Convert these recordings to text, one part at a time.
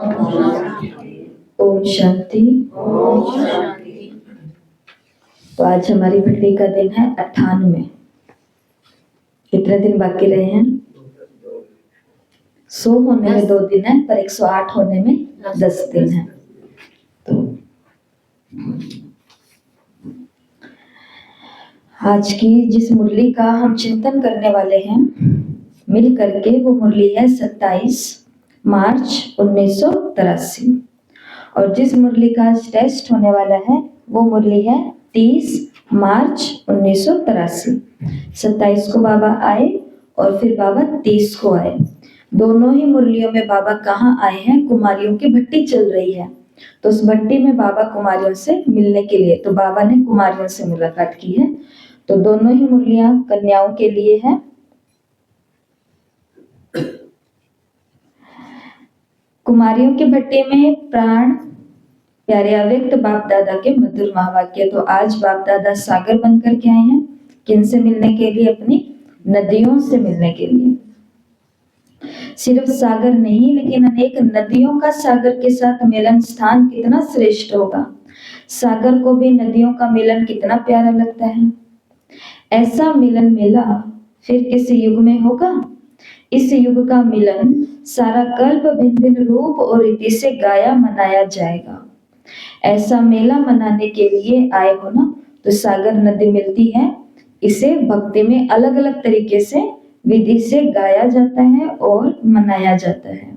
ओम शांति। तो आज हमारी भट्टी का दिन है 98। कितने दिन बाकी रहे हैं? 100 होने में 2 दिन है, पर 108 होने में 10 दिन है। तो आज की जिस मुरली का हम चिंतन करने वाले हैं मिल करके, वो मुरली है 27 मार्च 1983। और जिस मुरली का आज टेस्ट होने वाला है वो मुरली है 30 मार्च 1983। 27 को बाबा आए और फिर बाबा 30 को आए। दोनों ही मुरलियों में बाबा कहाँ आए हैं? कुमारियों की भट्टी चल रही है, तो उस भट्टी में बाबा कुमारियों से मिलने के लिए, तो बाबा ने कुमारियों से मुलाकात की है। तो दोनों ही मुरलियां कन्याओं के लिए है। कुमारियों की भट्टी में प्राण प्यारे अव्यक्त बाप दादा के मधुर महावाक्य। तो आज बाप दादा सागर बनकर के आए हैं। किनसे मिलने के लिए? अपनी नदियों से मिलने के लिए। सिर्फ सागर नहीं, लेकिन अनेक नदियों का सागर के साथ मिलन स्थान कितना श्रेष्ठ होगा। सागर को भी नदियों का मिलन कितना प्यारा लगता है। ऐसा मिलन मेला फिर किस युग में होगा? इस युग का मिलन सारा कल्प भिन्न भिन्न रूप और रीति से गाया मनाया जाएगा। ऐसा मेला मनाने के लिए आए हो ना, तो सागर नदी मिलती है। इसे भक्ति में अलग अलग तरीके से विधि से गाया जाता है और मनाया जाता है।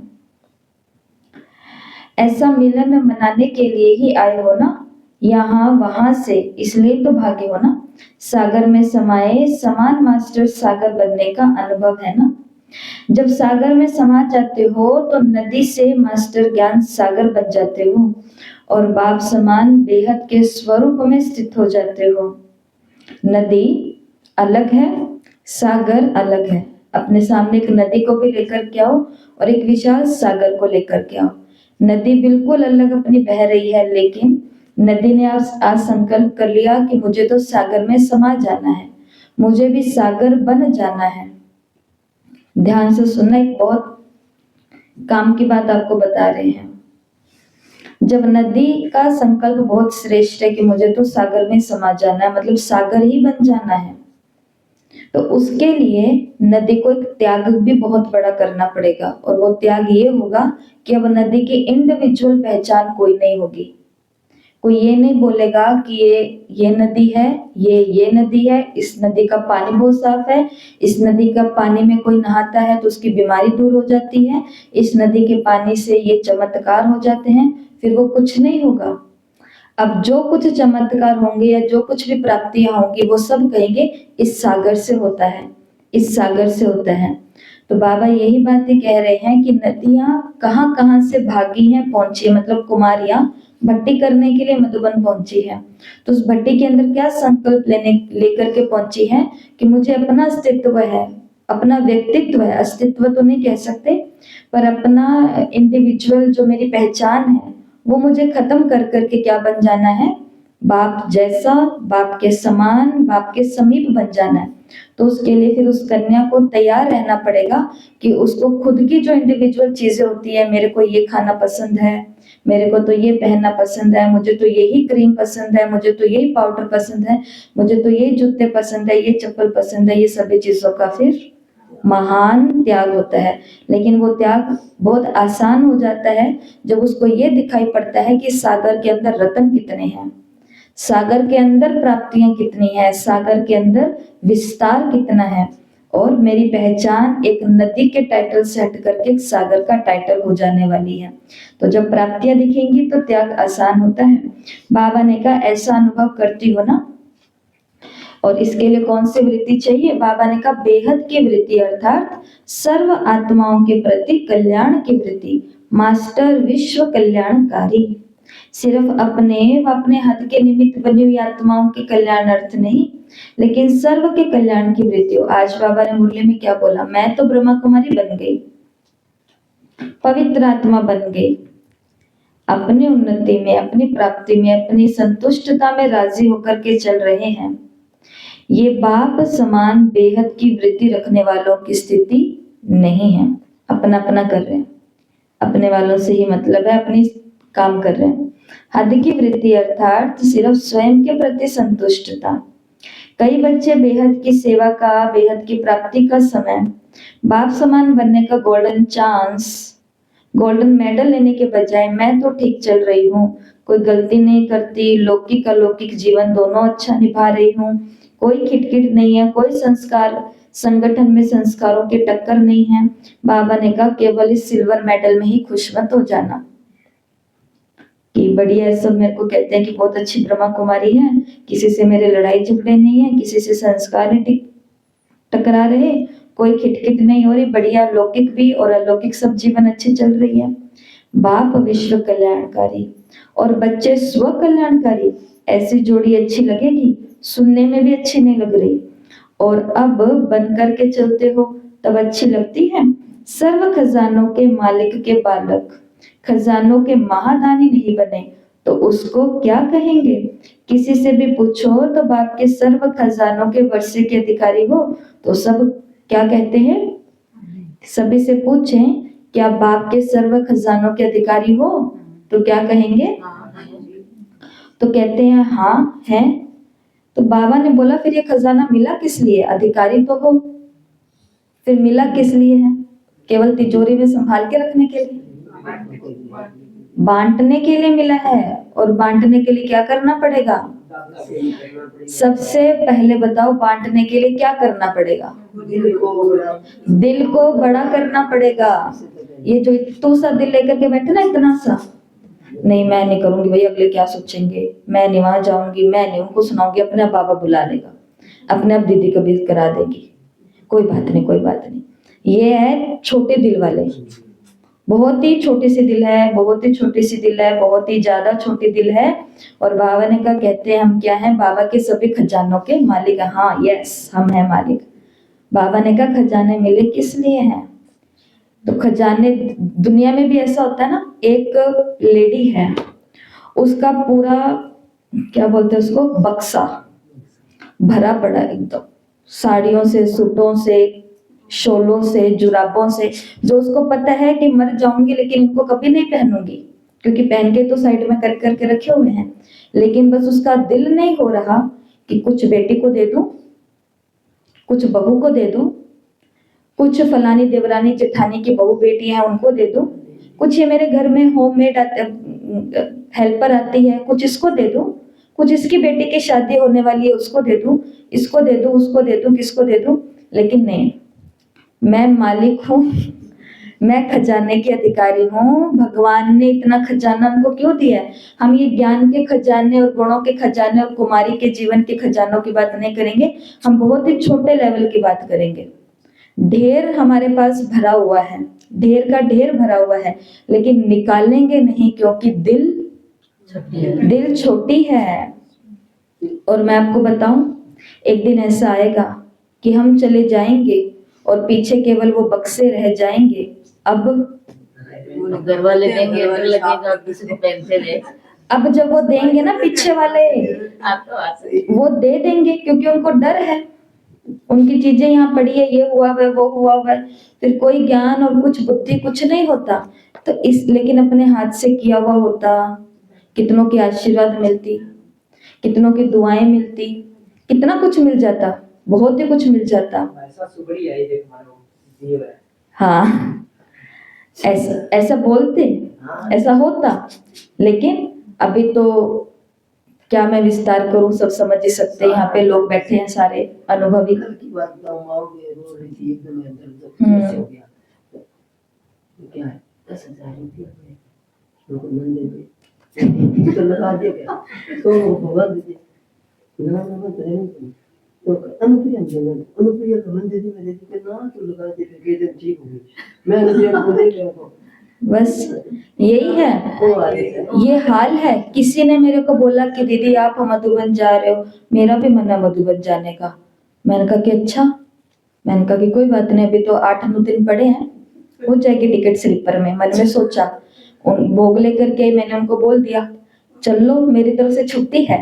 ऐसा मिलन मनाने के लिए ही आए हो ना, यहाँ वहां से, इसलिए तो भागे हो ना। सागर में समाये समान मास्टर सागर बनने का अनुभव है ना। जब सागर में समा जाते हो तो नदी से मास्टर ज्ञान सागर बन जाते हो और बाप समान बेहद के स्वरूप में स्थित हो जाते हो। नदी अलग है, सागर अलग है। अपने सामने एक नदी को भी लेकर के आओ और एक विशाल सागर को लेकर के आओ। नदी बिल्कुल अलग अपनी बह रही है, लेकिन नदी ने आज संकल्प कर लिया कि मुझे तो सागर में समा जाना है, मुझे भी सागर बन जाना है। ध्यान से सुनना, एक बहुत काम की बात आपको बता रहे हैं। जब नदी का संकल्प बहुत श्रेष्ठ है कि मुझे तो सागर में समा जाना है, मतलब सागर ही बन जाना है, तो उसके लिए नदी को एक त्याग भी बहुत बड़ा करना पड़ेगा। और वो त्याग ये होगा कि अब नदी की इंडिविजुअल पहचान कोई नहीं होगी। कोई ये नहीं बोलेगा कि ये नदी है, ये नदी है, इस नदी का पानी बहुत साफ है, इस नदी का पानी में कोई नहाता है तो उसकी बीमारी दूर हो जाती है, इस नदी के पानी से ये चमत्कार हो जाते हैं। फिर वो कुछ नहीं होगा। अब जो कुछ चमत्कार होंगे या जो कुछ भी प्राप्तियां होंगी, वो सब कहेंगे इस सागर से होता है, इस सागर से होता है। तो बाबा यही बातें कह रहे हैं कि नदियां कहाँ कहाँ से भागी हैं, पहुंची, मतलब कुमारियां भट्टी करने के लिए मधुबन पहुंची है। तो उस भट्टी के अंदर क्या संकल्प लेकर के पहुंची है कि मुझे अपना अस्तित्व है, अपना व्यक्तित्व है, अस्तित्व तो नहीं कह सकते, पर अपना इंडिविजुअल जो मेरी पहचान है वो मुझे खत्म कर करके क्या बन जाना है? बाप जैसा, बाप के समान, बाप के समीप बन जाना है। तो उसके लिए फिर उस कन्या को तैयार रहना पड़ेगा कि उसको खुद की जो इंडिविजुअल चीजें होती है, मेरे को ये खाना पसंद है, मेरे को तो ये पहनना पसंद है, मुझे तो यही क्रीम पसंद है, मुझे तो यही पाउडर पसंद है, मुझे तो ये जूते पसंद है, ये चप्पल पसंद है, ये सभी चीजों का फिर महान त्याग होता है। लेकिन वो त्याग बहुत आसान हो जाता है जब उसको ये दिखाई पड़ता है कि सागर के अंदर रत्न कितने हैं, सागर के अंदर प्राप्तियां कितनी है, सागर के अंदर विस्तार कितना है, और मेरी पहचान एक नदी के टाइटल से हट करके एक सागर का टाइटल हो जाने वाली है। तो जब प्राप्तियां दिखेंगी तो त्याग आसान होता है। बाबा ने कहा ऐसा अनुभव करती हो ना, और इसके लिए कौन सी वृत्ति चाहिए? बाबा ने कहा बेहद की वृत्ति, अर्थात सर्व आत्माओं के प्रति कल्याण की वृत्ति, मास्टर विश्व कल्याणकारी। सिर्फ अपने व अपने हद के निमित्त बनी हुई आत्माओं के कल्याण अर्थ नहीं, लेकिन सर्व के कल्याण की वृत्ति हो। आज बाबा ने मुरली में क्या बोला? मैं तो ब्रह्मा कुमारी बन गई, पवित्र आत्मा बन गई, अपनी उन्नति में, अपनी प्राप्ति में, अपनी संतुष्टता में राजी होकर के चल रहे हैं। ये बाप समान बेहद की वृत्ति रखने वालों की स्थिति नहीं है। अपना अपना कर रहे हैं। अपने वालों से ही मतलब है, अपनी काम कर रहे हैं। हद की वृत्ति अर्थात सिर्फ स्वयं के प्रति संतुष्टता। कई बच्चे बेहद की सेवा का, बेहद की प्राप्ति का समय, बाप समान बनने का गोल्डन चांस, गोल्डन मेडल लेने के बजाय मैं तो ठीक चल रही हूँ, कोई गलती नहीं करती, लौकिक अलौकिक जीवन दोनों अच्छा निभा रही हूँ, कोई खिटखिट नहीं है, कोई संस्कार संगठन में संस्कारों की टक्कर नहीं है। बाबा ने कहा केवल इस सिल्वर मेडल में ही खुश मत हो जाना कि बढ़िया है, सब मेरे को कहते हैं कि बहुत अच्छी ब्रह्मा कुमारी है, किसी से मेरे लड़ाई झगड़े नहीं है, किसी से संस्कार नहीं टकरा रहे, कोई खिटखिट नहीं हो रही, बढ़िया लौकिक भी और अलौकिक सब जीवन अच्छी चल रही है। बाप विश्व कल्याणकारी और बच्चे स्व कल्याणकारी, ऐसी जोड़ी अच्छी लगेगी, सुनने में भी अच्छी नहीं लग रही, और अब बन करके चलते हो तब अच्छी लगती है। सर्व खजानों के मालिक के बालक खजानों के महादानी नहीं बने तो उसको क्या कहेंगे? किसी से भी पूछो तो बाप के सर्व खजानों के वर्षे के अधिकारी हो तो सब क्या कहते हैं? सभी से पूछें क्या बाप के सर्व खजानों के अधिकारी हो तो क्या कहेंगे? तो कहते हैं हाँ है। तो बाबा ने बोला फिर ये खजाना मिला किस लिए? अधिकारी तो हो, फिर मिला किस लिए है? केवल तिजोरी में संभाल के रखने के लिए? बांटने के लिए मिला है। और बांटने के लिए क्या करना पड़ेगा? सबसे पहले बताओ बांटने के लिए क्या करना पड़ेगा? दिल को बड़ा करना पड़ेगा। ये जो तू सा दिल लेकर के बैठे ना, इतना सा, नहीं मैं नहीं करूंगी भाई, अगले क्या सोचेंगे, मैं नहीं वहां जाऊंगी, मैं नहीं उनको सुनाऊंगी, अपने आप बाबा बुला लेगा, अपने आप दीदी कभी करा देगी, कोई बात नहीं कोई बात नहीं। ये है छोटे दिल वाले, बहुत ही छोटी सी दिल है, बहुत ही छोटी सी दिल है, बहुत ही ज्यादा छोटी दिल है। और बाबा ने कहा कहते हैं हम क्या हैं? बाबा के सभी खजानों के मालिक है। हाँ यस, हम हैं मालिक। बाबा ने कहा खजाने मिले किस लिए हैं? तो खजाने दुनिया में भी ऐसा होता है ना, एक लेडी है, उसका पूरा क्या बोलते हैं उसको, बक्सा भरा पड़ा एकदम, साड़ियों से, सूटों से, शोलों से, जुराबों से, जो उसको पता है कि मर जाऊंगी लेकिन इनको कभी नहीं पहनूंगी, क्योंकि पहन के तो साइड में कर करके रखे हुए हैं, लेकिन बस उसका दिल नहीं हो रहा कि कुछ बेटी को दे दूं, कुछ बहू को दे दूं, कुछ फलानी देवरानी जेठानी की बहू बेटी है उनको दे दूं, कुछ ये मेरे घर में होममेड हेल्पर आती है कुछ इसको दे दूं, कुछ इसकी बेटी की शादी होने वाली है उसको दे दूं, इसको दे दूं, उसको दे दूं, किसको दे दूं? लेकिन नहीं, मैं मालिक हूँ, मैं खजाने की अधिकारी हूँ। भगवान ने इतना खजाना हमको क्यों दिया है? हम ये ज्ञान के खजाने और गुणों के खजाने और कुमारी के जीवन के खजानों की बात नहीं करेंगे, हम बहुत ही छोटे लेवल की बात करेंगे। ढेर हमारे पास भरा हुआ है, ढेर का ढेर भरा हुआ है, लेकिन निकालेंगे नहीं क्योंकि दिल छोटी है। और मैं आपको बताऊं, एक दिन ऐसा आएगा कि हम चले जाएंगे और पीछे केवल वो बक्से रह जाएंगे। अब घर वाले देंगे तो लगेगा किसी को पेंसिल है। अब जब वो देंगे ना पीछे वाले, वो दे देंगे क्योंकि उनको डर है, उनकी चीजें यहाँ पड़ी है, ये हुआ है वो हुआ है, फिर कोई ज्ञान और कुछ बुद्धि कुछ नहीं होता। तो इस लेकिन अपने हाथ से किया हुआ होता, कितनों की आशीर्वाद मिलती, कितनों की दुआएं मिलती, कितना कुछ मिल जाता, बहुत ही कुछ मिल जाता। हाँ ऐसा बोलते, ऐसा होता, लेकिन अभी तो क्या मैं विस्तार करूं, सब समझ ही सकते हैं, यहाँ पे लोग बैठे हैं सारे अनुभवी। बस यही है, ये हाल है। किसी ने मेरे को बोला कि दीदी आप मधुबन जा रहे हो, मेरा भी मन है मधुबन जाने का। मैंने कहा कि अच्छा, मैंने कहा कि कोई बात नहीं, अभी तो 8-9 दिन पड़े हैं, हो जाएगी टिकट स्लीपर में। मन में सोचा, उन भोग लेकर के मैंने उनको बोल दिया चल लो, मेरी तरफ से छुट्टी है,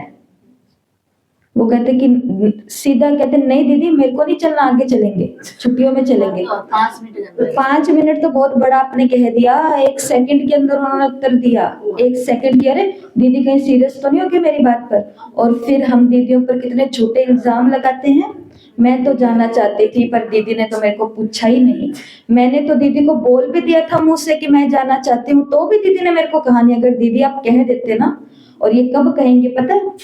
वो कहते कि सीधा कहते नहीं दीदी मेरे को नहीं चलना, आगे चलेंगे, छुट्टियों में चलेंगे। 5 मिनट के अंदर 5 मिनट तो बहुत बड़ा आपने कह दिया, 1 सेकंड के अंदर उन्होंने उत्तर दिया। 1 सेकंड की, अरे दीदी कहीं सीरियस तो नहीं हो गई मेरी बात पर। और फिर हम दीदियों पर कितने झूठे इल्जाम लगाते हैं। मैं तो जाना चाहती थी पर दीदी ने तो मेरे को पूछा ही नहीं। मैंने तो दीदी को बोल भी दिया था मुंह से कि मैं जाना चाहती हूँ, तो भी दीदी ने मेरे को कहा नहीं। अगर दीदी आप कह देते ना, और ये कब कहेंगे पता है,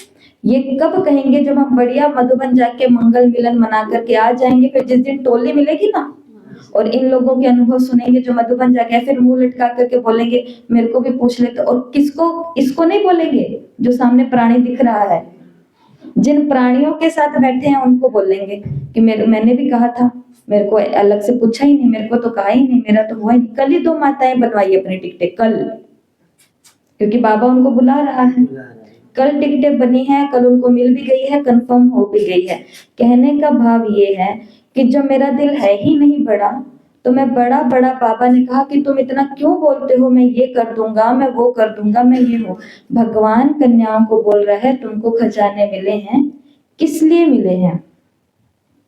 ये कब कहेंगे जब हम बढ़िया मधुबन जाके मंगल मिलन मना करके आ जाएंगे। फिर जिस दिन टोली मिलेगी ना और इन लोगों के अनुभव सुनेंगे जो मधुबन जाके, फिर मुंह लटका करके बोलेंगे मेरे को भी पूछ लेते। और किसको, इसको नहीं बोलेंगे जो सामने प्राणी दिख रहा है, जिन प्राणियों के साथ बैठे हैं उनको बोलेंगे कि मैंने भी कहा था, मेरे को अलग से पूछा ही नहीं, मेरे को तो कहा ही नहीं, मेरा तो हुआ ही नहीं। कल ही 2 माताएं बनवाई अपनी टिकटें, कल, क्योंकि बाबा उनको बुला रहा है। कल टिकटें बनी है, कल उनको मिल भी गई है, कंफर्म हो भी गई है। कहने का भाव ये है कि जो मेरा दिल है ही नहीं बड़ा, तो मैं बड़ा बड़ा, बाबा ने कहा कि तुम इतना क्यों बोलते हो, मैं ये कर दूंगा, मैं वो कर दूंगा, मैं ये हूँ। भगवान कन्याओं को बोल रहा है तुमको खजाने मिले हैं, किस लिए मिले हैं?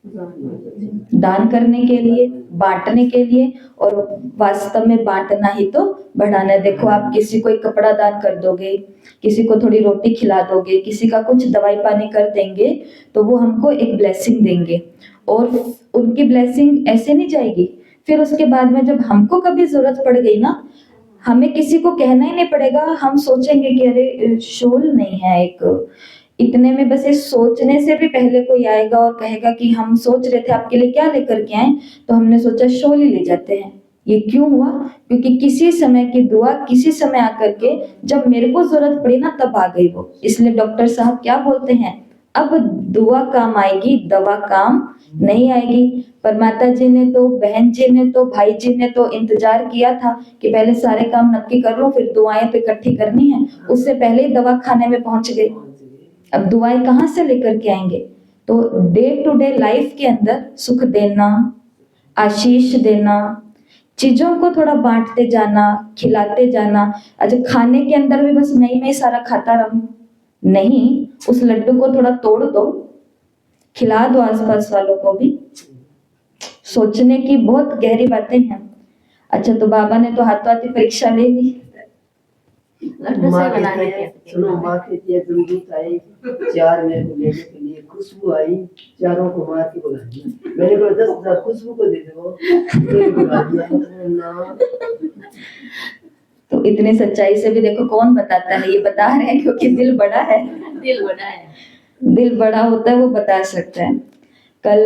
दान करने के लिए, बांटने के लिए। और वास्तव में बांटना ही तो बढ़ाना है। देखो आप किसी को एक कपड़ा दान कर दोगे, किसी को थोड़ी रोटी खिला दोगे, किसी का कुछ दवाई पानी कर देंगे, तो वो हमको एक ब्लेसिंग देंगे। और उनकी ब्लेसिंग ऐसे नहीं जाएगी, फिर उसके बाद में जब हमको कभी जरूरत पड़ गई ना, हमें किसी को कहना ही नहीं पड़ेगा। हम सोचेंगे कि अरे शोल नहीं है, एक इतने में बस ये सोचने से भी पहले कोई आएगा और कहेगा कि हम सोच रहे थे आपके लिए क्या लेकर के आए, तो हमने सोचा शोल ही ले जाते हैं। ये क्यों हुआ? क्योंकि किसी समय की दुआ किसी समय आकर के जब मेरे को जरूरत पड़ी ना, तब आ गई वो। इसलिए डॉक्टर साहब क्या बोलते हैं, अब दुआ काम आएगी, दवा काम नहीं आएगी। पर माता जी ने तो, बहन जी ने तो, भाई जी ने तो इंतजार किया था कि पहले सारे काम नक्की कर लो, फिर दुआएं तो इकट्ठी करनी है। उससे पहले ही दवा खाने में पहुंच गए। अब दुआएं कहाँ से लेकर के आएंगे? तो डे टू डे लाइफ के अंदर सुख देना, आशीष देना, चीजों को थोड़ा बांटते जाना, खिलाते जाना। अच्छा, खाने के अंदर भी बस मैं ही सारा खाता रहूं, नहीं, उस लड्डू को थोड़ा तोड़ दो, खिला दो आसपास वालों को भी। सोचने की बहुत गहरी बातें हैं। अच्छा, तो बाबा ने तो हाथों हाथ परीक्षा ले ली। लड्डू से बना दिया। सुनो, माँ के दिए जमदूत आए 4 मेरे को लेने के लिए, खुशबू आई, चारों को मार के बुला दिया। मैंने कहा 10,000 खुशबू को दे दो, मेरे को बुला दिया ना। तो इतनी सच्चाई से भी देखो कौन बताता है, ये बता रहे हैं क्योंकि दिल बड़ा है। दिल बड़ा है, दिल बड़ा होता है, वो बता सकता है। कल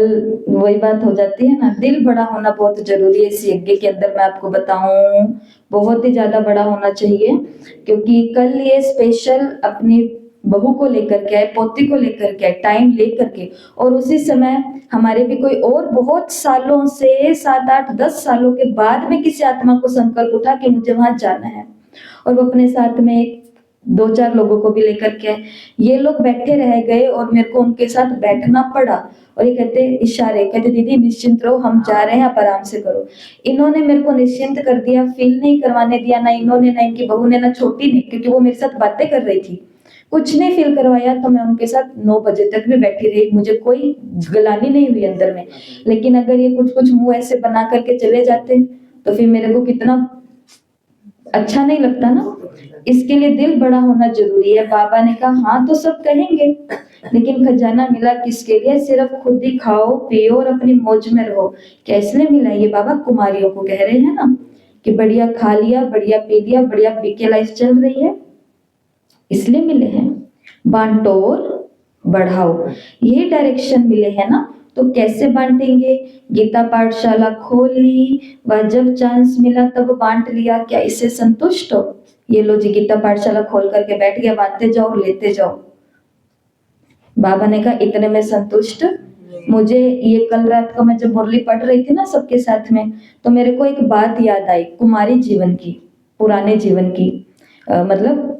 वही बात हो जाती है ना, दिल बड़ा होना बहुत जरूरी है इस यज्ञ के अंदर। मैं आपको बताऊं, बहुत ही ज्यादा बड़ा होना चाहिए, क्योंकि कल ये स्पेशल अपनी बहू को लेकर के आए, पोती को लेकर के आए, टाइम लेकर के। और उसी समय हमारे भी कोई और बहुत सालों से, 7, 8, 10 सालों के बाद में किसी आत्मा को संकल्प उठा कि मुझे वहां जाना है, और वो अपने साथ में 2-4 लोगों को भी लेकर के आए। ये लोग बैठे रह गए और मेरे को उनके साथ बैठना पड़ा। और ये कहते इशारे, कहते दीदी निश्चिंत रहो, हम जा रहे हैं, आप आराम से करो। इन्होंने मेरे को निश्चिंत कर दिया, फील नहीं करवाने दिया, ना इन्होंने, ना इनकी बहू ने, ना छोटी ने, क्योंकि वो मेरे साथ बातें कर रही थी, कुछ नहीं फील करवाया। तो मैं उनके साथ 9 बजे तक भी बैठी रही, मुझे कोई गलानी नहीं हुई अंदर में। लेकिन अगर ये कुछ कुछ मुंह ऐसे बना करके चले जाते तो फिर मेरे को कितना अच्छा नहीं लगता ना। इसके लिए दिल बड़ा होना जरूरी है। बाबा ने कहा हाँ तो सब कहेंगे, लेकिन खजाना मिला किसके लिए? सिर्फ खुद ही खाओ पियो और अपनी मौज में रहो। क्या इसलिए मिला? ये बाबा कुमारियों को कह रहे हैं ना कि बढ़िया खा लिया, बढ़िया पी लिया, बढ़िया बीके लाइफ चल रही है, इसलिए मिले हैं। बांटो और बढ़ाओ, ये डायरेक्शन मिले हैं ना। तो कैसे बांटेंगे? गीता पाठशाला खोल ली, वह जब चांस मिला तब बांट लिया। क्या इससे संतुष्ट हो? ये लो जी, गीता पाठशाला खोल करके बैठ गया, बांटते जाओ, लेते जाओ। बाबा ने कहा इतने में संतुष्ट? मुझे ये कल रात को मैं जब मुरली पढ़ रही थी ना सबके साथ में, तो मेरे को एक बात याद आई कुमारी जीवन की, पुराने जीवन की, मतलब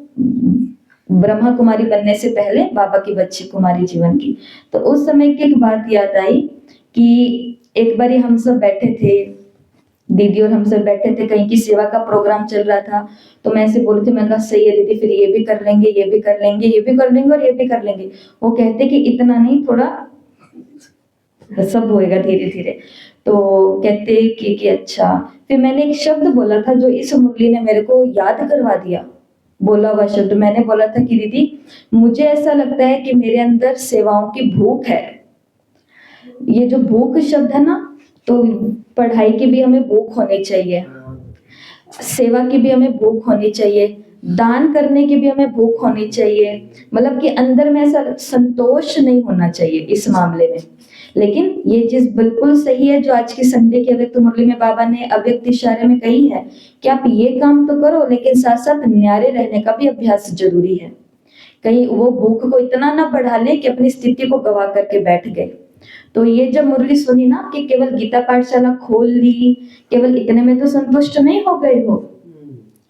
ब्रह्मा कुमारी बनने से पहले बाबा की बच्ची कुमारी जीवन की। तो उस समय की एक बात याद आई कि एक बारी हम सब बैठे थे दीदी और हम सब बैठे थे, कहीं की सेवा का प्रोग्राम चल रहा था, तो मैं ऐसे बोली थी, मैं कहा सही है दीदी, फिर ये भी कर लेंगे, ये भी कर लेंगे, ये भी कर लेंगे और ये भी कर लेंगे। वो कहते कि इतना नहीं, थोड़ा सब होएगा धीरे धीरे। तो कहते कि अच्छा। फिर मैंने एक शब्द बोला था जो इस मुरली ने मेरे को याद करवा दिया। बोला हुआ शब्द मैंने बोला था कि दीदी मुझे ऐसा लगता है कि मेरे अंदर सेवाओं की भूख है। ये जो भूख शब्द है ना, तो पढ़ाई की भी हमें भूख होनी चाहिए, सेवा की भी हमें भूख होनी चाहिए, दान करने की भी हमें भूख होनी चाहिए। मतलब कि अंदर में ऐसा संतोष नहीं होना चाहिए इस मामले में। लेकिन ये चीज बिल्कुल सही है जो आज की संडे की अव्यक्त मुरली में बाबा ने अव्यक्त इशारे में कही है कि आप ये काम तो करो, लेकिन साथ साथ न्यारे रहने का भी अभ्यास जरूरी है। कहीं वो भूख को इतना ना बढ़ा ले कि अपनी स्थिति को गवा करके बैठ गए। तो ये जब मुरली सुनी ना कि केवल गीता पाठशाला खोल ली, केवल इतने में तो संतुष्ट नहीं हो गए हो,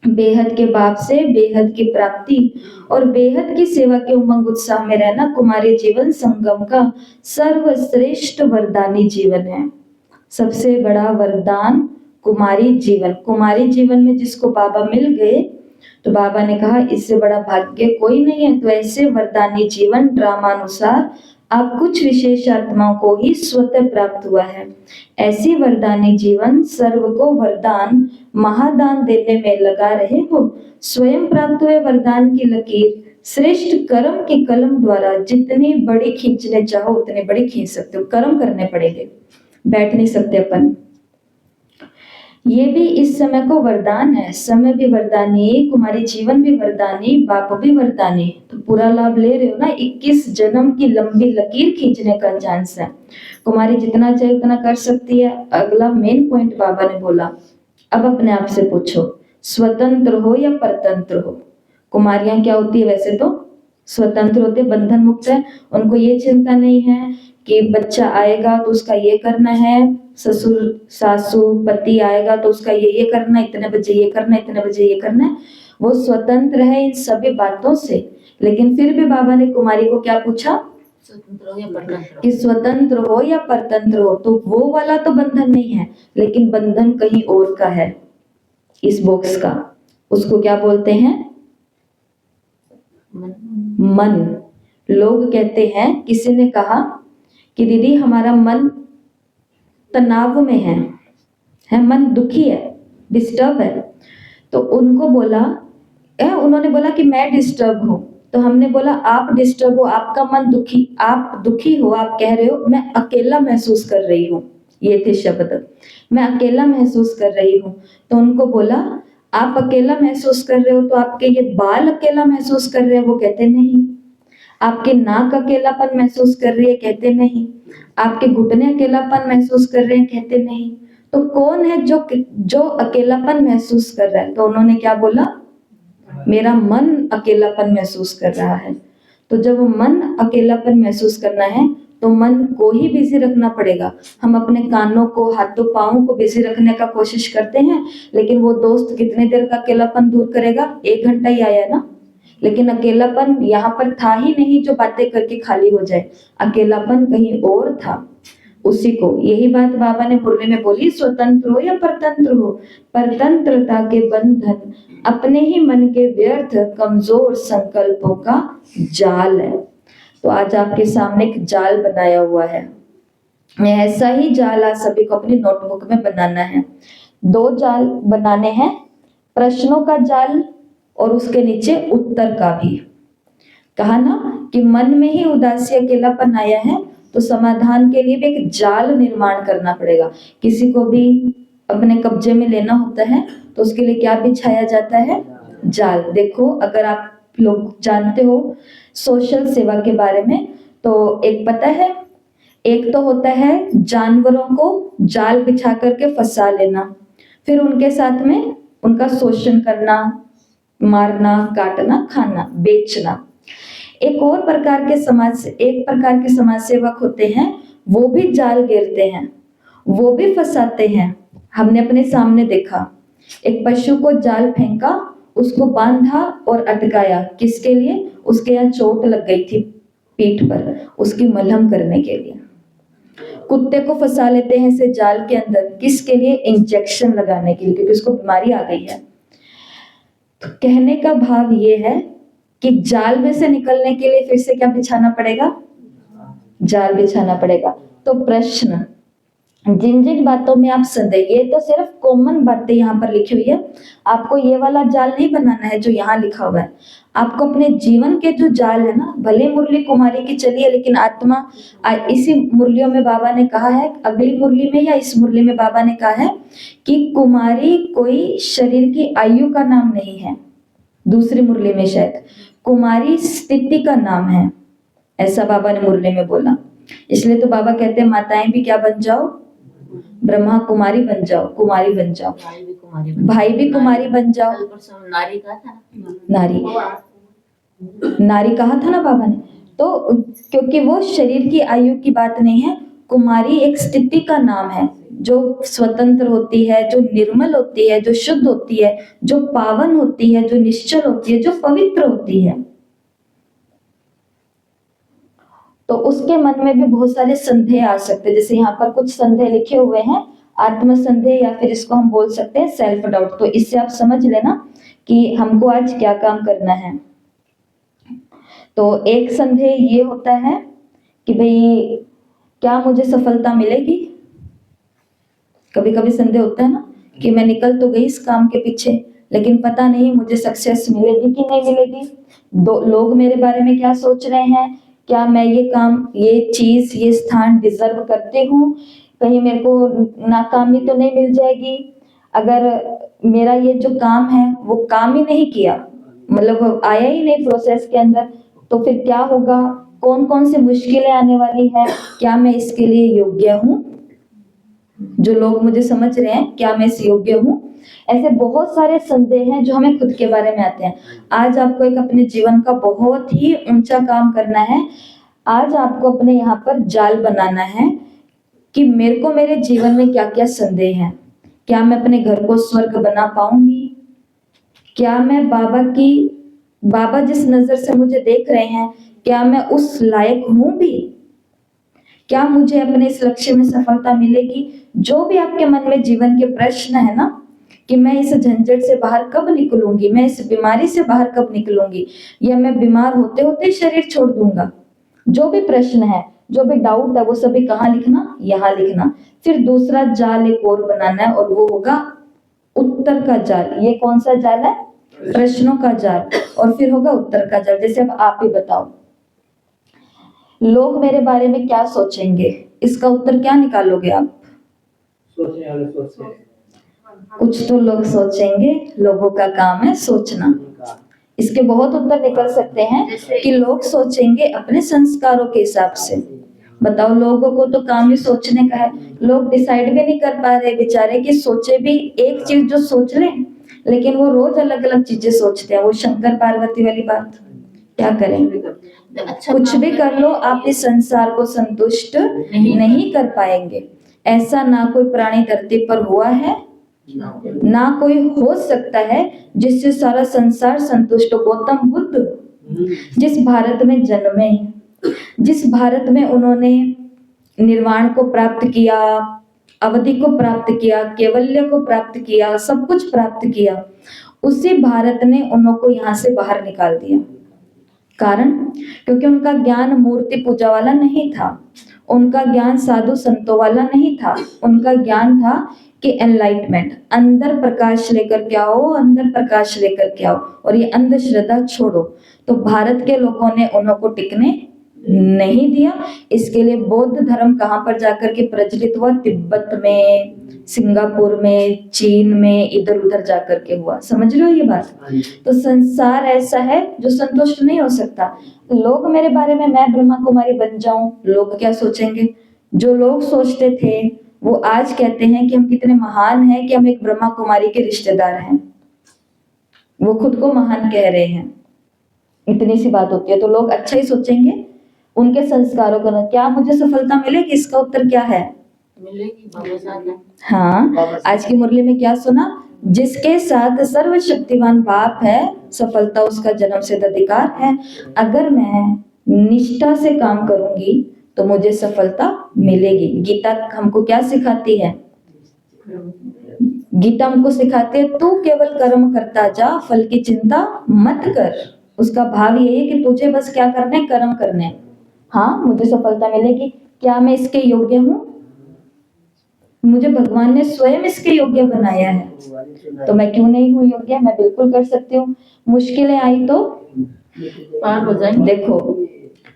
बेहद के बाप से बेहद की प्राप्ति और बेहद की सेवा के उमंग उत्साह में रहना कुमारी जीवन संगम का सर्वश्रेष्ठ वरदानी जीवन है। सबसे बड़ा वरदान कुमारी जीवन। कुमारी जीवन में जिसको बाबा मिल गए, तो बाबा ने कहा इससे बड़ा भाग्य कोई नहीं है। तो ऐसे वरदानी जीवन ड्रामानुसार आप कुछ विशेष आत्माओं को ही स्वतः प्राप्त हुआ है। ऐसी वरदानी जीवन सर्व को वरदान महादान देने में लगा रहे हो। स्वयं प्राप्त हुए वरदान की लकीर श्रेष्ठ कर्म के कलम द्वारा जितनी बड़ी खींचने चाहो उतनी बड़ी खींच सकते हो। कर्म करने पड़ेंगे, बैठ नहीं सकते अपन। ये भी इस समय को वरदान है। समय भी वरदानी, कुमारी जीवन भी वरदानी, बाप भी वरदानी। तो पूरा लाभ ले रहे हो ना। 21 जन्म की लंबी लकीर खींचने का चांस है। कुमारी जितना चाहे उतना कर सकती है। अगला मेन पॉइंट बाबा ने बोला, अब अपने आप से पूछो स्वतंत्र हो या परतंत्र हो। कुमारियां क्या होती है वैसे तो स्वतंत्र होते, बंधन मुक्त है। उनको ये चिंता नहीं है कि बच्चा आएगा तो उसका ये करना है, ससुर सासू पति आएगा तो उसका ये करना है, इतने बजे ये करना है, इतने बजे ये करना है। वो स्वतंत्र है इन सभी बातों से। लेकिन फिर भी बाबा ने कुमारी को क्या पूछा स्वतंत्र हो या परतंत्र कि स्वतंत्र हो या परतंत्र हो। तो वो वाला तो बंधन नहीं है, लेकिन बंधन कहीं और का है इस बॉक्स का। उसको क्या बोलते हैं? मन। लोग कहते हैं, किसी ने कहा कि दीदी हमारा मन तनाव में है मन दुखी है, डिस्टर्ब है। तो उनको बोला, उन्होंने बोला कि मैं डिस्टर्ब हूं। तो हमने बोला आप डिस्टर्ब हो, आपका मन दुखी, आप दुखी हो, आप कह रहे हो मैं अकेला महसूस कर रही हूँ। ये थे शब्द, मैं अकेला महसूस कर रही हूँ। तो उनको बोला आप अकेला महसूस कर रहे हो तो आपके ये बाल अकेला महसूस कर रहे हैं? वो कहते नहीं। आपके नाक अकेलापन महसूस कर रही है? कहते नहीं। आपके घुटने अकेलापन महसूस कर रहे हैं? कहते नहीं। तो कौन है जो अकेलापन महसूस कर रहा है? तो उन्होंने क्या बोला, मेरा मन अकेलापन महसूस कर रहा है। तो जब मन अकेलापन महसूस करना है तो मन को ही बिजी रखना पड़ेगा। हम अपने कानों को, हाथों पाँवों को बिजी रखने का कोशिश करते हैं, लेकिन वो दोस्त कितने देर का अकेलापन दूर करेगा? 1 घंटा ही आया ना। लेकिन अकेलापन यहाँ पर था ही नहीं जो बातें करके खाली हो जाए। अकेलापन कहीं और था। उसी को, यही बात बाबा ने मुरली में बोली, स्वतंत्र हो या परतंत्र हो। परतंत्रता के बंधन अपने ही मन के व्यर्थ कमजोर संकल्पों का जाल है। तो आज आपके सामने एक जाल बनाया हुआ है। ऐसा ही जाल आज सभी को अपनी नोटबुक में बनाना है। 2 जाल बनाने हैं, प्रश्नों का जाल और उसके नीचे उत्तर का भी। कहा ना कि मन में ही उदासी अकेलापन आया है, तो समाधान के लिए भी एक जाल निर्माण करना पड़ेगा। किसी को भी अपने कब्जे में लेना होता है तो उसके लिए क्या बिछाया जाता है? जाल। देखो, अगर आप लोग जानते हो सोशल सेवा के बारे में, तो एक पता है, एक तो होता है जानवरों को जाल बिछा करके फंसा लेना, फिर उनके साथ में उनका शोषण करना, मारना, काटना, खाना, बेचना। एक प्रकार के समाज सेवक होते हैं, वो भी जाल घेरते हैं, वो भी फंसाते हैं। हमने अपने सामने देखा, एक पशु को जाल फेंका, उसको बांधा और अटकाया। किसके लिए? उसके यहाँ चोट लग गई थी पीठ पर, उसकी मलहम करने के लिए। कुत्ते को फंसा लेते हैं ऐसे जाल के अंदर, किसके लिए? इंजेक्शन लगाने के लिए, क्योंकि उसको बीमारी आ गई है। तो कहने का भाव ये है कि जाल में से निकलने के लिए फिर से क्या बिछाना पड़ेगा? जाल बिछाना पड़ेगा। तो प्रश्न, जिन जिन बातों में आप संदेह, ये तो सिर्फ कॉमन बातें यहाँ पर लिखी हुई है, आपको ये वाला जाल नहीं बनाना है जो यहाँ लिखा हुआ है। आपको अपने जीवन के जो जाल है ना, भले मुरली कुमारी की चलिए, लेकिन आत्मा, इसी मुरलियों में बाबा ने कहा है, अगली मुरली में या इस मुरली में बाबा ने कहा है कि कुमारी कोई शरीर की आयु का नाम नहीं है, दूसरी मुरली में शायद कुमारी स्थिति का नाम है, ऐसा बाबा ने मुरली में बोला। इसलिए तो बाबा कहते हैं माताएं भी क्या बन जाओ? ब्रह्मा कुमारी बन जाओ, कुमारी बन जाओ, भाई भी कुमारी बन जाओ। नारी कहा था ना, नारी, नारी कहा था ना बाबा ने, तो क्योंकि वो शरीर की आयु की बात नहीं है, कुमारी एक स्थिति का नाम है जो स्वतंत्र होती है, जो निर्मल होती है, जो शुद्ध होती है, जो पावन होती है, जो निश्चल होती है, जो पवित्र होती है। तो उसके मन में भी बहुत सारे संदेह आ सकते हैं, जैसे यहाँ पर कुछ संदेह लिखे हुए हैं, आत्म संदेह, या फिर इसको हम बोल सकते हैं सेल्फ डाउट। तो इससे आप समझ लेना कि हमको आज क्या काम करना है। तो एक संदेह ये होता है कि भाई क्या मुझे सफलता मिलेगी? कभी कभी संदेह होता है ना कि मैं निकल तो गई इस काम के पीछे, लेकिन पता नहीं मुझे सक्सेस मिलेगी कि नहीं मिलेगी, लोग मेरे बारे में क्या सोच रहे हैं, क्या मैं ये काम, ये चीज, ये स्थान डिजर्व करती हूँ, कहीं मेरे को नाकामी तो नहीं मिल जाएगी, अगर मेरा ये जो काम है वो काम ही नहीं किया, मतलब आया ही नहीं प्रोसेस के अंदर, तो फिर क्या होगा, कौन कौन सी मुश्किलें आने वाली है, क्या मैं इसके लिए योग्य हूँ, जो लोग मुझे समझ रहे हैं, क्या मैं इस योग्य हूँ। ऐसे बहुत सारे संदेह हैं जो हमें खुद के बारे में आते हैं। आज आपको एक अपने जीवन का बहुत ही ऊंचा काम करना है। आज आपको अपने यहाँ पर जाल बनाना है कि मेरे को मेरे जीवन में क्या क्या संदेह हैं, क्या मैं अपने घर को स्वर्ग बना पाऊंगी, क्या मैं बाबा जिस नजर से मुझे देख रहे हैं, क्या मैं उस लायक हूं भी, क्या मुझे अपने इस लक्ष्य में सफलता मिलेगी। जो भी आपके मन में जीवन के प्रश्न है ना, कि मैं इस झंझट से बाहर कब निकलूंगी, मैं इस बीमारी से बाहर कब निकलूंगी, या मैं बीमार होते होते शरीर छोड़ दूंगा, जो भी प्रश्न है, जो भी डाउट है, वो सभी कहाँ लिखना? यहाँ लिखना। फिर दूसरा जाल एक और बनाना है, और वो होगा उत्तर का जाल। ये कौन सा जाल है? प्रश्नों का जाल। और फिर होगा उत्तर का जाल। जैसे अब आप ही बताओ, लोग मेरे बारे में क्या सोचेंगे, इसका उत्तर क्या निकालोगे आप? सोचने वाले सोचते, कुछ तो लोग सोचेंगे, लोगों का काम है सोचना। इसके बहुत उत्तर निकल सकते हैं कि लोग सोचेंगे अपने संस्कारों के हिसाब से। बताओ, लोगों को तो काम ही सोचने का है, लोग डिसाइड भी नहीं कर पा रहे बेचारे कि सोचे भी एक चीज जो सोच लें, लेकिन वो रोज अलग अलग चीजें सोचते हैं। वो शंकर पार्वती वाली बात, क्या करें? कुछ भी कर लो, आप इस संसार को संतुष्ट नहीं कर पाएंगे। ऐसा ना कोई प्राणी धरती पर हुआ है, ना कोई हो सकता है जिससे सारा संसार संतुष्ट हो। गौतम बुद्ध जिस भारत में जन्मे, जिस भारत में उन्होंने निर्वाण को प्राप्त किया, अवधि को प्राप्त किया, कैवल्य को प्राप्त किया, सब कुछ प्राप्त किया, उसी भारत ने उनको यहाँ से बाहर निकाल दिया। कारण, क्योंकि उनका ज्ञान मूर्ति पूजा वाला नहीं था, उनका ज्ञान साधु संतों वाला नहीं था, उनका ज्ञान था कि एनलाइटमेंट, अंदर प्रकाश लेकर के आओ, अंदर प्रकाश लेकर के आओ, और ये अंधश्रद्धा छोड़ो। तो भारत के लोगों ने उनको टिकने नहीं दिया। इसके लिए बौद्ध धर्म कहाँ पर जाकर के प्रचलित हुआ? तिब्बत में, सिंगापुर में, चीन में, इधर उधर जाकर के हुआ। समझ रहे हो ये बात? तो संसार ऐसा है जो संतुष्ट नहीं हो सकता। लोग मेरे बारे में, मैं ब्रह्मा कुमारी बन जाऊं, लोग क्या सोचेंगे? जो लोग सोचते थे वो आज कहते हैं कि हम कितने महान हैं कि हम एक ब्रह्मा कुमारी के रिश्तेदार हैं। वो खुद को महान कह रहे हैं। इतनी सी बात होती है तो लोग अच्छा ही सोचेंगे। उनके संस्कारों का क्या मुझे सफलता मिलेगी? इसका उत्तर क्या है? मिलेगी, बाबा साथ है। हाँ, आज की मुरली में क्या सुना? जिसके साथ सर्वशक्तिवान बाप है, सफलता उसका जन्म सिद्ध अधिकार है। अगर मैं निष्ठा से काम करूंगी तो मुझे सफलता मिलेगी। गीता हमको क्या सिखाती है? गीता हमको सिखाती है तू केवल कर्म करता जा, फल की चिंता मत कर। उसका भाव यही है कि तुझे बस क्या करना है? कर्म करने हैं। हाँ, मुझे सफलता मिलेगी। क्या मैं इसके योग्य हूँ? मुझे भगवान ने स्वयं इसके योग्य बनाया है, तो मैं क्यों नहीं हूँ योग्य? मैं बिल्कुल कर सकती हूँ। मुश्किलें आई तो पार हो जाएंगे। देखो,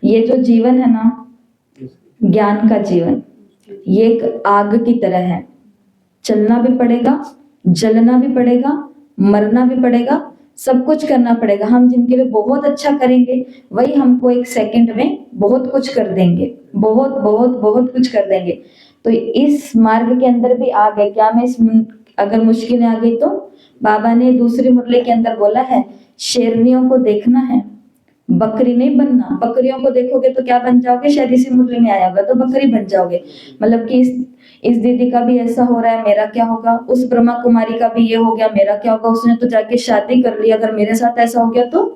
ये जो जीवन है ना, ज्ञान का जीवन, ये एक आग की तरह है। चलना भी पड़ेगा, जलना भी पड़ेगा, मरना भी पड़ेगा, सब कुछ करना पड़ेगा। हम जिनके लिए बहुत अच्छा करेंगे वही हमको एक सेकंड में बहुत कुछ कर देंगे, बहुत बहुत बहुत कुछ कर देंगे। तो इस मार्ग के अंदर भी आग है। क्या मैं अगर मुश्किलें आ गई तो बाबा ने दूसरी मुरली के अंदर बोला है, शेरनियों को देखना है, बकरी नहीं बनना। बकरियों को देखोगे तो क्या बन जाओगे? शायद इसी मुरली में आया होगा तो बकरी बन जाओगे। मतलब कि इस दीदी का भी ऐसा हो रहा है, मेरा क्या होगा? उस ब्रह्मा कुमारी का भी ये हो गया, मेरा क्या होगा? उसने तो जाके शादी कर ली, अगर मेरे साथ ऐसा हो गया तो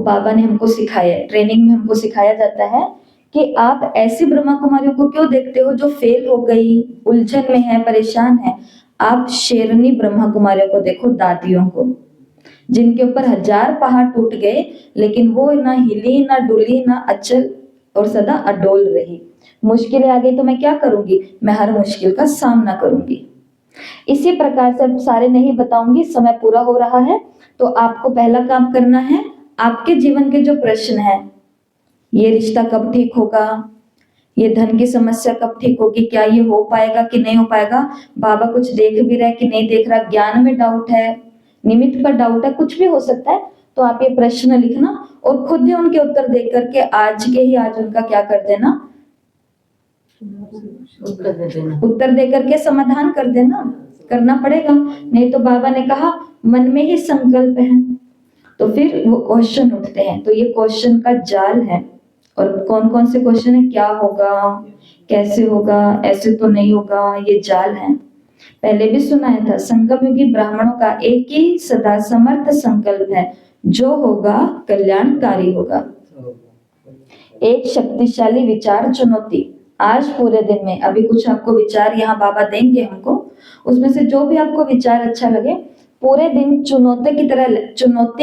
बाबा ने हमको सिखाया है, ट्रेनिंग में हमको सिखाया जाता है कि आप ऐसी ब्रह्मा कुमारियों को क्यों देखते हो जो फेल हो गई, उलझन में है, परेशान है। आप शेरनी ब्रह्मा कुमारियों को देखो, दादियों को, जिनके ऊपर 1000 पहाड़ टूट गए लेकिन वो ना हिली, ना डुली, ना अचल और सदा अडोल रही। मुश्किलें आ गई तो मैं क्या करूंगी? मैं हर मुश्किल का सामना करूंगी। इसी प्रकार से अब सारे नहीं बताऊंगी, समय पूरा हो रहा है। तो आपको पहला काम करना है, आपके जीवन के जो प्रश्न है, ये रिश्ता कब ठीक होगा, ये धन की समस्या कब ठीक होगी, क्या ये हो पाएगा कि नहीं हो पाएगा, बाबा कुछ देख भी रहा है कि नहीं देख रहा, ज्ञान में डाउट है, निमित्त पर डाउट है, कुछ भी हो सकता है। तो आप ये प्रश्न लिखना और खुद ही उनके उत्तर देख करके आज के ही आज उनका क्या कर देना? उत्तर दे करके समाधान कर देना। करना पड़ेगा, नहीं तो बाबा ने कहा मन में ही संकल्प है, तो फिर वो क्वेश्चन उठते हैं। तो ये क्वेश्चन का जाल है। और कौन कौन से क्वेश्चन है? क्या होगा, कैसे होगा, ऐसे तो नहीं होगा, ये जाल है। पहले भी सुनाया था, संगम युगी ब्राह्मणों का एक ही सदा समर्थ संकल्प है, जो होगा कल्याणकारी होगा। एक शक्तिशाली विचार चुनौती। आज पूरे दिन में अभी कुछ आपको विचार यहाँ बाबा देंगे हमको, उसमें से जो भी आपको विचार अच्छा लगे पूरे दिन चुनौती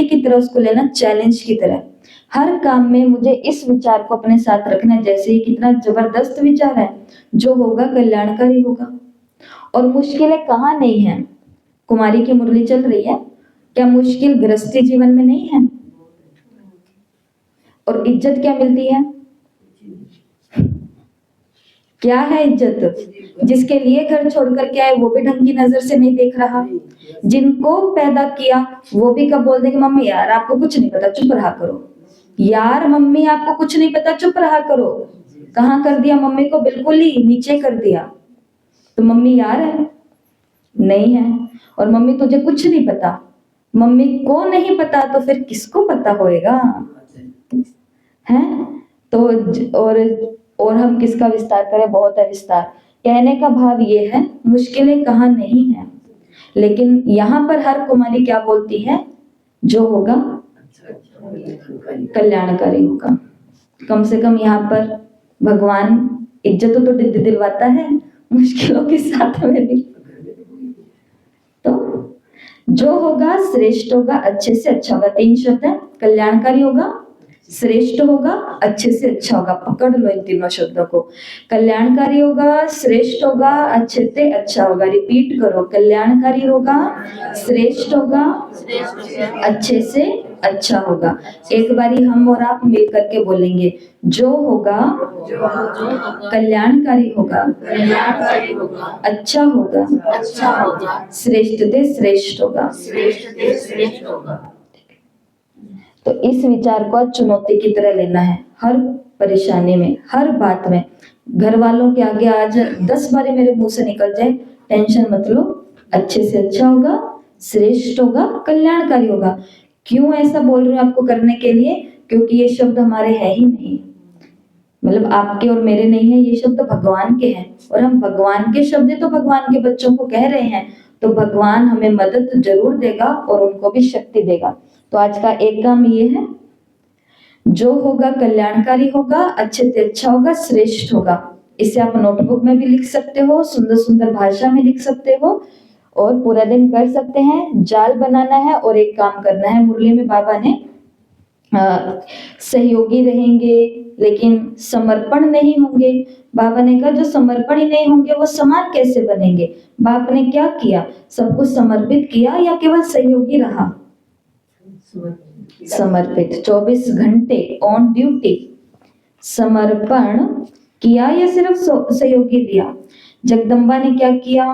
की तरह उसको लेना, चैलेंज की तरह। हर काम में मुझे इस विचार को अपने साथ रखना है, जैसे ही कितना जबरदस्त विचार है, जो होगा कल्याणकारी होगा। और मुश्किलें कहाँ नहीं है? कुमारी की मुरली चल रही है, क्या मुश्किल गृहस्थी जीवन में नहीं है? और इज्जत क्या मिलती है? क्या है इज्जत? जिसके लिए घर छोड़कर के आए वो भी ढंग की नजर से नहीं देख रहा, जिनको पैदा किया वो भी कब बोल देंगे मम्मी यार आपको कुछ नहीं पता, चुप रहा करो, यार मम्मी आपको कुछ नहीं पता, चुप रहा करो। कहाँ कर दिया मम्मी को? बिल्कुल ही नीचे कर दिया। तो मम्मी यार है? नहीं है। और मम्मी तुझे कुछ नहीं पता, मम्मी को नहीं पता तो फिर किसको पता होएगा? है तो और हम किसका विस्तार करें? बहुत है विस्तार। कहने का भाव ये है, मुश्किलें कहाँ नहीं है, लेकिन यहाँ पर हर कुमारी क्या बोलती है? जो होगा कल्याणकारी होगा। कम से कम यहाँ पर भगवान इज्जत तो दिलवाता है मुश्किलों के साथ में भी। तो जो होगा श्रेष्ठ होगा, अच्छे से अच्छा होगा। 3 शब्द है, कल्याणकारी होगा, श्रेष्ठ होगा, अच्छे से अच्छा होगा। पकड़ लो इन तीनों शब्दों को। कल्याणकारी होगा, श्रेष्ठ होगा, अच्छे से अच्छा होगा। रिपीट करो, कल्याणकारी होगा, श्रेष्ठ होगा, अच्छे से अच्छा होगा। एक बारी हम और आप मिल करके बोलेंगे, जो होगा कल्याणकारी होगा, अच्छा होगा, श्रेष्ठ से श्रेष्ठ होगा। तो इस विचार को चुनौती की तरह लेना है, हर परेशानी में, हर बात में। घर वालों के आगे आज 10 बारी मेरे मुंह से निकल जाए, टेंशन मत लो, अच्छे से अच्छा होगा, श्रेष्ठ होगा, कल्याणकारी होगा। क्यों ऐसा बोल रही हूँ आपको करने के लिए? क्योंकि ये शब्द हमारे है ही नहीं, मतलब आपके और मेरे नहीं है, ये शब्द भगवान के हैं। और हम भगवान के शब्द तो भगवान के बच्चों को कह रहे हैं, तो भगवान हमें मदद जरूर देगा और उनको भी शक्ति देगा। तो आज का एक काम ये है, जो होगा कल्याणकारी होगा, अच्छे से अच्छा होगा, श्रेष्ठ होगा। इसे आप नोटबुक में भी लिख सकते हो, सुंदर सुंदर भाषा में लिख सकते हो और पूरा दिन कर सकते हैं। जाल बनाना है और एक काम करना है। मुरली में बाबा ने सहयोगी रहेंगे लेकिन समर्पण नहीं होंगे। बाबा ने कहा जो समर्पण ही नहीं होंगे वो समान कैसे बनेंगे। बाप ने क्या किया, सब कुछ समर्पित किया या केवल सहयोगी रहा? समर्पित, 24 घंटे ऑन ड्यूटी। समर्पण किया या सिर्फ सहयोगी दिया? जगदम्बा ने क्या किया,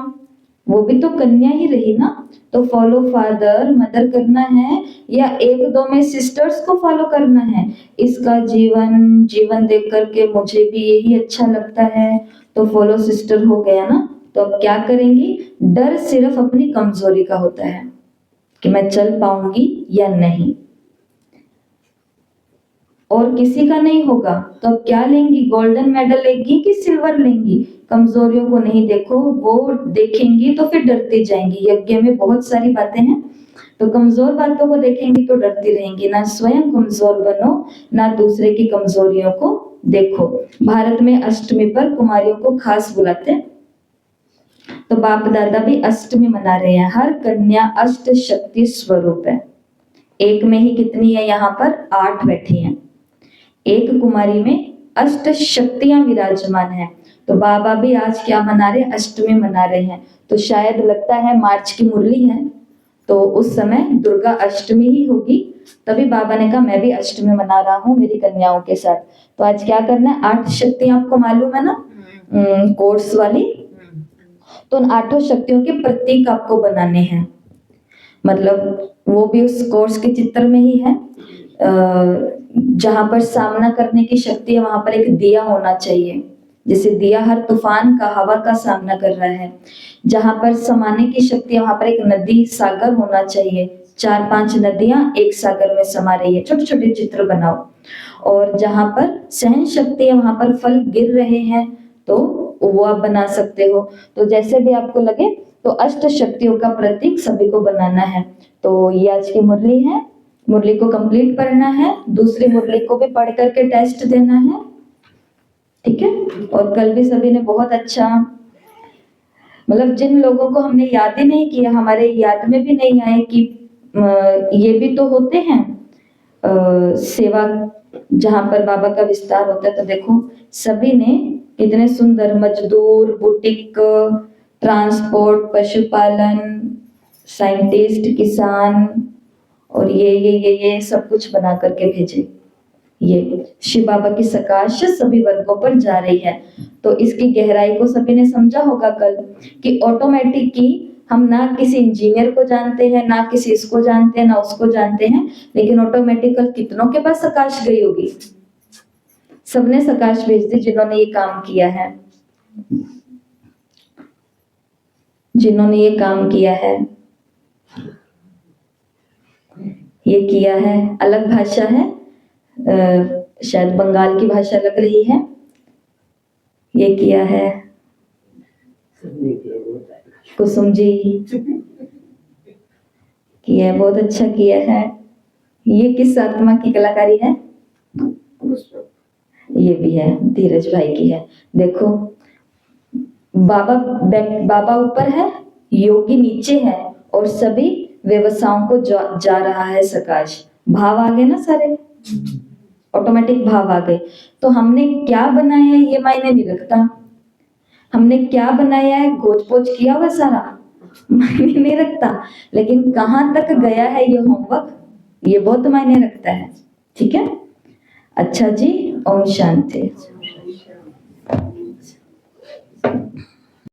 वो भी तो कन्या ही रही ना। तो फॉलो फादर मदर करना है या एक दो में सिस्टर्स को फॉलो करना है? इसका जीवन देख करके मुझे भी यही अच्छा लगता है तो फॉलो सिस्टर हो गया ना। तो अब क्या करेंगी? डर सिर्फ अपनी कमजोरी का होता है कि मैं चल पाऊंगी या नहीं, और किसी का नहीं होगा। तो अब क्या लेंगी? गोल्डन मेडल लेंगी कि सिल्वर लेंगी? कमजोरियों को नहीं देखो, वो देखेंगी तो फिर डरती जाएंगी। यज्ञ में बहुत सारी बातें हैं, तो कमजोर बातों को देखेंगी तो डरती रहेंगी। ना स्वयं कमजोर बनो, ना दूसरे की कमजोरियों को देखो। भारत में अष्टमी पर कुमारियों को खास बुलाते हैं, तो बाप दादा भी अष्टमी मना रहे हैं। हर कन्या अष्ट शक्ति स्वरूप है। एक में ही कितनी है? यहाँ पर 8 बैठी हैं। एक कुमारी में अष्ट शक्तियां विराजमान है। तो बाबा भी आज क्या मना रहे हैं? अष्टमी मना रहे हैं। तो शायद लगता है मार्च की मुरली है तो उस समय दुर्गा अष्टमी ही होगी। तभी बाबा ने कहा मैं भी अष्टमी मना रहा हूँ मेरी कन्याओं के साथ। तो आज क्या करना है? 8 शक्तियां आपको मालूम है ना, कोर्स वाली। तो उन 8 शक्तियों के प्रतीक आपको बनाने हैं। मतलब वो भी उस कोर्स के चित्र में ही है। जहां पर सामना करने की शक्ति है वहां पर एक दिया होना चाहिए। जैसे दिया हर तूफान का, हवा का सामना कर रहा है। जहां पर समाने की शक्ति है वहां पर एक नदी, सागर होना चाहिए। 4-5 नदियां एक सागर में समा रही है। छोटे छोटे चित्र बनाओ। और जहां पर सहन शक्ति है वहां पर फल गिर रहे हैं तो वो आप बना सकते हो। तो जैसे भी आपको लगे। तो अष्ट शक्तियों का प्रतीक सभी को बनाना है। तो ये आज की मुरली है। मुरली को कंप्लीट पढ़ना है, दूसरी मुरली को भी पढ़ करके टेस्ट देना है, ठीक है। और कल भी सभी ने बहुत अच्छा, मतलब जिन लोगों को हमने याद ही नहीं किया, हमारे याद में भी नहीं आए कि ये भी तो होते हैं सेवा जहां पर बाबा का विस्तार होता है। तो देखो सभी ने कितने सुंदर, मजदूर, बुटीक, ट्रांसपोर्ट, पशुपालन, साइंटिस्ट, किसान और ये सब कुछ बना करके भेजे। ये शिव बाबा की सकाश सभी वर्गों पर जा रही है। तो इसकी गहराई को सभी ने समझा होगा कल कि ऑटोमेटिक की हम ना किसी इंजीनियर को जानते हैं, ना किसी इसको जानते हैं, ना उसको जानते हैं, लेकिन ऑटोमेटिकल कितनों के पास सकाश गई होगी? सबने सकाश भेज दी जिन्होंने ये काम किया है, जिन्होंने ये काम किया है। ये किया है, अलग भाषा है, शायद बंगाल की भाषा लग रही है। ये किया है कुसुम जी, किया है, बहुत अच्छा किया है। ये किस आत्मा की कलाकारी है? ये भी है, धीरज भाई की है। देखो बाबा ऊपर है, योगी नीचे है और सभी व्यवसायों को जा रहा है सकाश। भाव आ गए ना सारे, ऑटोमेटिक भाव आ गए। तो हमने क्या बनाया है ये मायने नहीं रखता। हमने क्या बनाया है, गोच पोच किया हुआ सारा, मायने नहीं रखता। लेकिन कहां तक गया है ये होमवर्क, ये बहुत मायने रखता है, ठीक है। अच्छा जी, ओम शांति।